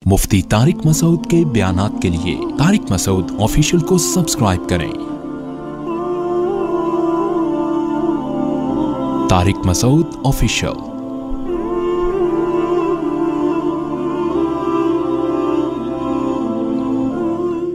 मुफ्ती तारिक मसूद के बयानात के लिए तारिक मसूद ऑफिशियल को सब्सक्राइब करें। तारिक मसूद ऑफिशियल।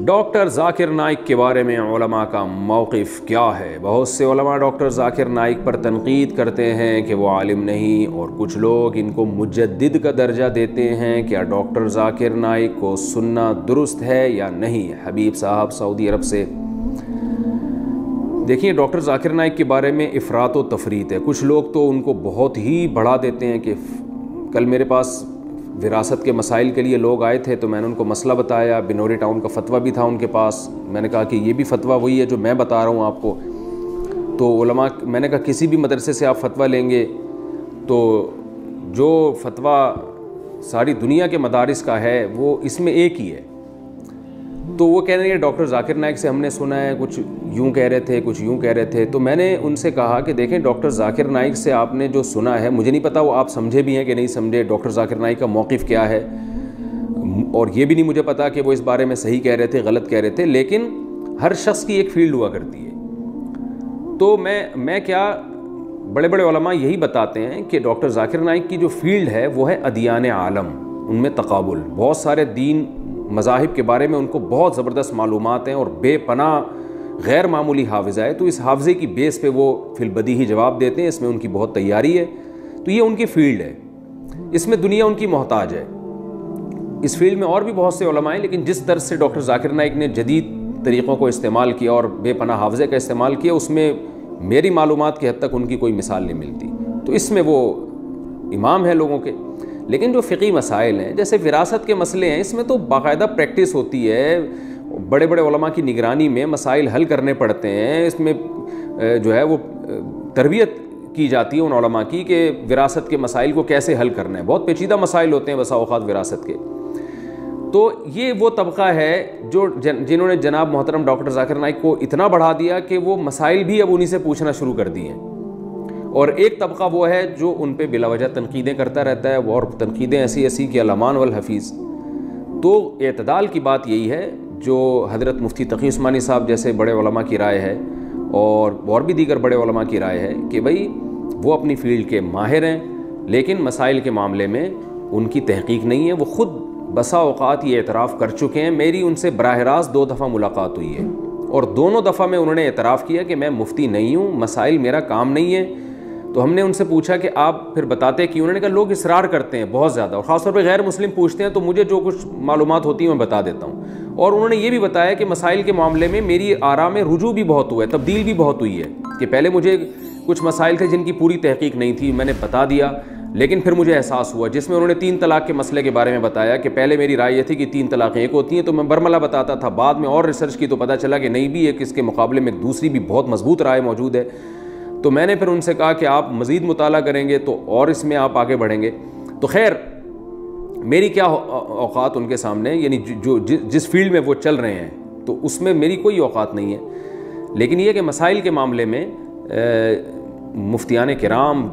डॉक्टर ज़ाकिर नाइक के बारे में उलमा का मौक़िफ़ क्या है? बहुत से उलमा डॉक्टर ज़ाकिर नाइक पर तनकीद करते हैं कि वो आलिम नहीं, और कुछ लोग इनको मुजद्दिद का दर्जा देते हैं। क्या डॉक्टर ज़ाकिर नाइक को सुनना दुरुस्त है या नहीं? हबीब साहब सऊदी अरब से। देखिए, डॉक्टर ज़ाकिर नाइक के बारे में इफ़रात व तफरीत है। कुछ लोग तो उनको बहुत ही बढ़ा देते हैं कि कल मेरे पास विरासत के मसाइल के लिए लोग आए थे तो मैंने उनको मसला बताया। बिनोरी टाउन का फ़तवा भी था उनके पास। मैंने कहा कि ये भी फ़तवा वही है जो मैं बता रहा हूँ आपको। तो उलमा, मैंने कहा किसी भी मदरसे से आप फ़तवा लेंगे तो जो फ़तवा सारी दुनिया के मदारिस का है वो इसमें एक ही है। तो वो कह रहे हैं डॉक्टर ज़ाकिर नाइक से हमने सुना है, कुछ यूँ कह रहे थे, कुछ यूँ कह रहे थे। तो मैंने उनसे कहा कि देखें, डॉक्टर ज़ाकिर नाइक से आपने जो सुना है, मुझे नहीं पता वो आप समझे भी हैं कि नहीं समझे, डॉक्टर ज़ाकिर नाइक का मौक़िफ़ क्या है, और ये भी नहीं मुझे पता कि वो इस बारे में सही कह रहे थे गलत कह रहे थे। लेकिन हर शख्स की एक फ़ील्ड हुआ करती है। तो मैं क्या, बड़े बड़े उलमा यही बताते हैं कि डॉक्टर ज़ाकिर नाइक की जो फ़ील्ड है वो है अदियान आलम, उनमें तक़ाबुल। बहुत सारे दीन मज़ाहिब के बारे में उनको बहुत ज़बरदस्त मालूमात हैं और बेपनाह गैर मामूली हाफ़िज़ा है। तो इस हाफ़िज़े की बेस पे वो फिलबदी ही जवाब देते हैं। इसमें उनकी बहुत तैयारी है। तो ये उनकी फ़ील्ड है, इसमें दुनिया उनकी मोहताज है। इस फील्ड में और भी बहुत से उलमा हैं, लेकिन जिस तरह से डॉक्टर ज़ाकिर नाइक ने जदीद तरीक़ों को इस्तेमाल किया और बेपनाह हाफ़िज़े का इस्तेमाल किया, उसमें मेरी मालूमात की हद तक उनकी कोई मिसाल नहीं मिलती। तो इसमें वो इमाम है लोगों के। लेकिन जो फ़िक़ी मसाइल हैं, जैसे विरासत के मसले हैं, इसमें तो बाकायदा प्रैक्टिस होती है। बड़े बड़े उलमा की निगरानी में मसाइल हल करने पड़ते हैं। इसमें जो है वो तरबियत की जाती है उन उलमा की कि विरासत के मसाइल को कैसे हल करना है। बहुत पेचीदा मसाइल होते हैं बसा औक़ात विरासत के। तो ये वो तबका है जो जिन्होंने जनाब मोहतरम डॉक्टर ज़ाकिर नाइक को इतना बढ़ा दिया कि वो मसाइल भी अब उन्हीं से पूछना शुरू कर दिए हैं। और एक तबका वो है जो उन पे बिलावजह तनकीदें करता रहता है, और तनकीदें ऐसी कि अल-अमान वल हफ़ीज़। तो एतदाल की बात यही है जो हज़रत मुफ्ती तक़ी उस्मानी साहब जैसे बड़े उलमा की राय है, और भी दीगर बड़े उलमा की राय है कि भाई वो अपनी फ़ील्ड के माहिर हैं, लेकिन मसाइल के मामले में उनकी तहक़ीक़ नहीं है। वो ख़ुद बसा औक़ात ये एतराफ़ कर चुके हैं। मेरी उनसे बराह रास्त 2 दफ़ा मुलाकात हुई है, और दोनों दफ़ा में उन्होंने एतराफ़ किया कि मैं मुफ्ती नहीं हूँ, मसाइल मेरा काम नहीं है। तो हमने उनसे पूछा कि आप फिर बताते कि, उन्होंने कहा लोग इसरार करते हैं बहुत ज़्यादा, और ख़ासतौर पर गैर मुस्लिम पूछते हैं, तो मुझे जो कुछ मालूमात होती है मैं बता देता हूँ। और उन्होंने ये भी बताया कि मसाइल के मामले में मेरी आरा में रुजू भी बहुत हुआ है, तब्दील भी बहुत हुई है। कि पहले मुझे कुछ मसाइल थे जिनकी पूरी तहक़ीक़ नहीं थी, मैंने बता दिया, लेकिन फिर मुझे एहसास हुआ, जिसमें उन्होंने 3 तलाक़ के मसले के बारे में बताया कि पहले मेरी राय ये थी कि 3 तलाक़ें एक होती हैं, तो मैं बरमला बताता था। बाद में और रिसर्च की तो पता चला कि नहीं, भी एक इसके मुकाबले में दूसरी भी बहुत मजबूत राय मौजूद है। तो मैंने फिर उनसे कहा कि आप मज़ीद मुताला करेंगे तो और इसमें आप आगे बढ़ेंगे। तो खैर, मेरी क्या औकात उनके सामने, यानी जो जिस फील्ड में वो चल रहे हैं तो उसमें मेरी कोई औकात नहीं है। लेकिन ये कि मसाइल के मामले में मुफ्तियान किराम,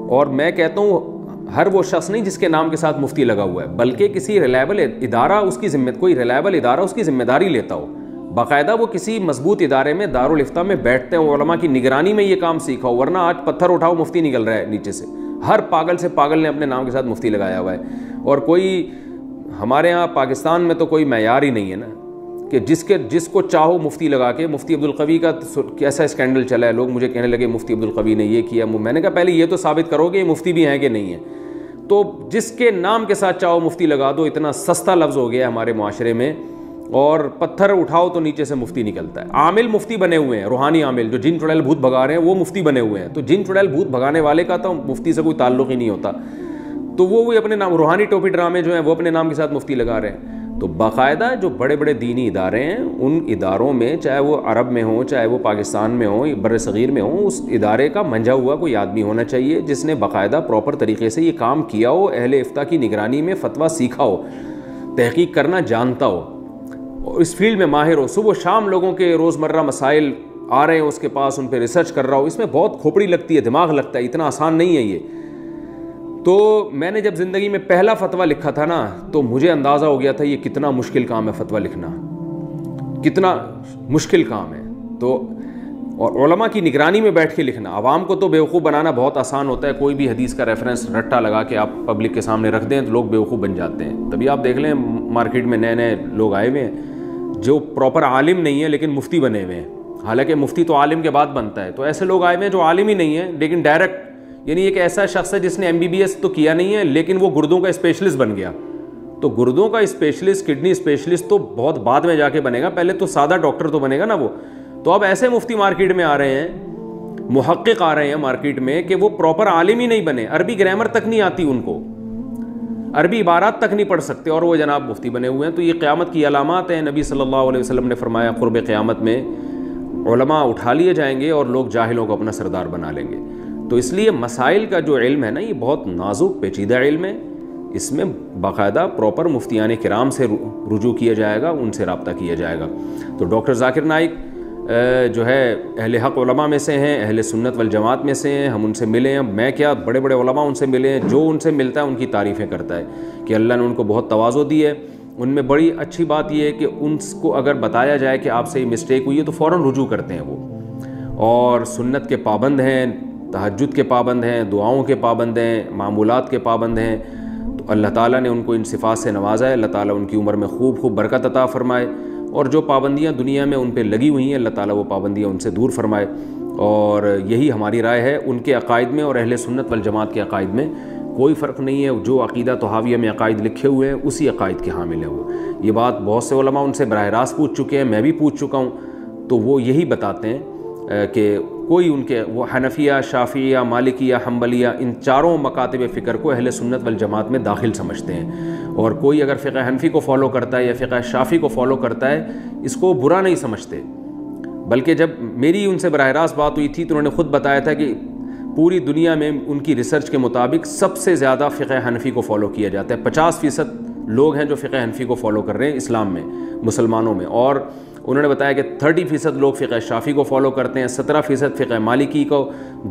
और मैं कहता हूँ हर वो शख्स नहीं जिसके नाम के साथ मुफ्ती लगा हुआ है, बल्कि किसी रिलायबल इदारा उसकी कोई रिलायबल इदारा उसकी ज़िम्मेदारी लेता हो, बाकायदा वो किसी मजबूत इदारे में दारुल इफ्ता में बैठते हैं, उलमा की निगरानी में ये काम सीखा हो। वरना आज पत्थर उठाओ मुफ्ती निकल रहा है नीचे से। हर पागल से पागल ने अपने नाम के साथ मुफ्ती लगाया हुआ है, और कोई हमारे यहाँ पाकिस्तान में तो कोई मैयार ही नहीं है ना कि जिसको चाहो मुफ्ती लगा के। मुफ्ती अब्दुल कवी का कैसा स्कैंडल चला है, लोग मुझे कहने लगे मुफ्ती अब्दुल कवी ने ये किया। मैंने कहा पहले ये तो साबित करोगे मुफ्ती भी हैं कि नहीं है। तो जिसके नाम के साथ चाहो मुफ्ती लगा दो, इतना सस्ता लफ्ज़ हो गया हमारे माशरे में। और पत्थर उठाओ तो नीचे से मुफ्ती निकलता है। आमिल मुफ्ती बने हुए हैं, रूहानी आमिल जो जिन चुड़ैल भूत भगा रहे हैं वो मुफ्ती बने हुए हैं। तो जिन चुड़ैल भूत भगाने वाले का तो मुफ्ती से कोई ताल्लुक़ ही नहीं होता। तो वो अपने नाम, रूहानी टोपी ड्रामे जो हैं वो अपने नाम के साथ मुफ्ती लगा रहे हैं। तो बाकायदा जो बड़े बड़े दीनी इदारे हैं, उन इदारों में, चाहे वो अरब में हो, चाहे वो पाकिस्तान में हो, बर सग़ीर में हो, उस इदारे का मंझा हुआ कोई आदमी होना चाहिए जिसने बाकायदा प्रॉपर तरीके से ये काम किया हो, अहले इफ्ता की निगरानी में फ़तवा सीखा हो, तहक़ीक़ करना जानता हो, और इस फील्ड में माहिर हो। सुबह शाम लोगों के रोज़मर्रा मसाइल आ रहे हैं उसके पास, उन पर रिसर्च कर रहा हो। इसमें बहुत खोपड़ी लगती है, दिमाग लगता है, इतना आसान नहीं है ये। تو میں نے جب زندگی میں پہلا فتویٰ لکھا تھا نا تو مجھے اندازہ ہو گیا تھا یہ کتنا مشکل کام ہے فتویٰ لکھنا، کتنا مشکل کام ہے. تو اور علماء کی نگرانی میں بیٹھ کے لکھنا. عوام کو تو بیوقوف بنانا بہت آسان ہوتا ہے، کوئی بھی حدیث کا ریفرنس رٹا لگا کے آپ پبلک کے سامنے رکھ دیں تو لوگ بیوقوف بن جاتے ہیں. تبھی آپ دیکھ لیں مارکیٹ میں نئے نئے لوگ آئے ہوئے ہیں جو پراپر عالم نہیں ہیں لیکن مفتی بنے ہوئے ہیں، حالانکہ مفتی تو عالم کے بعد بنتا ہے. تو ایسے لوگ آئے ہوئے ہیں جو عالم ہی نہیں ہیں لیکن ڈائریکٹ، یعنی ایک ایسا شخص ہے جس نے MBBS تو کیا نہیں ہے لیکن وہ گردوں کا اسپیشلسٹ بن گیا. تو گردوں کا اسپیشلسٹ، کڈنی اسپیشلسٹ تو بہت بعد میں جا کے بنے گا، پہلے تو سادہ ڈاکٹر تو بنے گا نا وہ. تو اب ایسے مفتی مارکیٹ میں آ رہے ہیں، محقق آ رہے ہیں مارکیٹ میں کہ وہ پراپر عالم ہی نہیں بنے، عربی گرامر تک نہیں آتی ان کو، عربی عبارات تک نہیں پڑھ سکتے اور وہ جناب مفتی بنے ہوئے ہیں. تو یہ قیامت کی علامات ہیں. نبی صلی اللہ علیہ وسلم نے فرمایا قرب قیامت میں علماء اٹھا لیے جائیں گے اور لوگ جاہلوں کو اپنا سردار بنا لیں گے. تو اس لیے مسائل کا جو علم ہے نا یہ بہت نازک پیچیدہ علم ہے، اس میں باقاعدہ پراپر مفتیان کرام سے رجوع کیا جائے گا، ان سے رابطہ کیا جائے گا. تو ڈاکٹر ذاکر نائک جو ہے اہل حق علماء میں سے ہیں، اہل سنت والجماعت میں سے ہیں. ہم ان سے ملے ہیں، میں کیا بڑے بڑے علماء ان سے ملے ہیں، جو ان سے ملتا ہے ان کی تعریفیں کرتا ہے کہ اللہ نے ان کو بہت تواضع دی ہے. ان میں بڑی اچھی بات یہ ہے کہ ان کو اگر بتایا جائے کہ آپ سے یہ مسٹیک ہوئی ہے تو فوراً رجوع کرتے ہیں وہ، اور سنت کے پابند ہیں، تہجد کے پابند ہیں، دعاؤں کے پابند ہیں، معمولات کے پابند ہیں. تو اللہ تعالیٰ نے ان کو ان صفات سے نوازا ہے. اللہ تعالیٰ ان کی عمر میں خوب خوب برکت عطا فرمائے، اور جو پابندیاں دنیا میں ان پہ لگی ہوئی ہیں اللہ تعالیٰ وہ پابندیاں ان سے دور فرمائے. اور یہی ہماری رائے ہے. ان کے عقائد میں اور اہل سنت والجماعت کے عقائد میں کوئی فرق نہیں ہے. جو عقیدہ طحاویہ میں عقائد لکھے ہوئے ہیں اسی عقائد کے حامل ہیں وہ. یہ بات بہت سے علماء ان سے براہ راست پوچھ چکے ہیں، میں بھی پوچھ چکا ہوں. تو وہ یہی بتاتے ہیں کہ کوئی ان کے وہ حنفیہ، شافعیہ، مالکیہ، حنبلیہ، ان چاروں مکاتب فکر کو اہل سنت والجماعت میں داخل سمجھتے ہیں. اور کوئی اگر فقہ حنفی کو فالو کرتا ہے یا فقہ شافعی کو فالو کرتا ہے اس کو برا نہیں سمجھتے. بلکہ جب میری ان سے براہ راست بات ہوئی تھی تو انہوں نے خود بتایا تھا کہ پوری دنیا میں ان کی ریسرچ کے مطابق سب سے زیادہ فقہ حنفی کو فالو کیا جاتا ہے. 50% لوگ ہیں جو فقہ حنفی کو فالو کر رہے ہیں اسلام میں، مسلمانوں میں. اور انہوں نے بتایا کہ 30% لوگ فقہ شافعی کو فالو کرتے ہیں، 17% فقہ مالکی کو،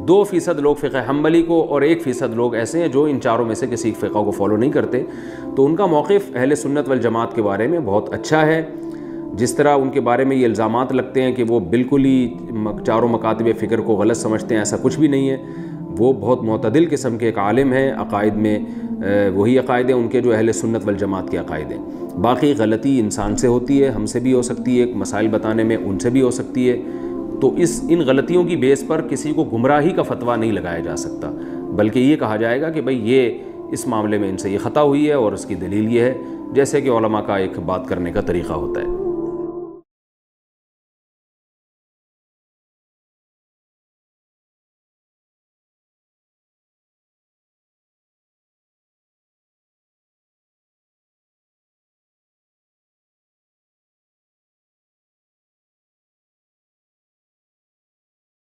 2% لوگ فقہ حنبلی کو، اور 1% لوگ ایسے ہیں جو ان چاروں میں سے کسی فقہ کو فالو نہیں کرتے. تو ان کا موقف اہل سنت والجماعت کے بارے میں بہت اچھا ہے. جس طرح ان کے بارے میں یہ الزامات لگتے ہیں کہ وہ بالکل ہی چاروں مکاتب فکر کو غلط سمجھتے ہیں، ایسا کچھ بھی نہیں ہے. وہ بہت معتدل قسم کے ایک عالم ہیں. عقائد میں وہی عقائد ہیں ان کے جو اہل سنت والجماعت کے عقائد ہیں. باقی غلطی انسان سے ہوتی ہے، ہم سے بھی ہو سکتی ہے، مسائل بتانے میں ان سے بھی ہو سکتی ہے. تو ان غلطیوں کی بیس پر کسی کو گمراہی کا فتویٰ نہیں لگایا جا سکتا، بلکہ یہ کہا جائے گا کہ بھئی یہ اس معاملے میں ان سے یہ خطا ہوئی ہے اور اس کی دلیل یہ ہے، جیسے کہ علماء کا ایک بات کرنے کا طریقہ ہوتا ہے.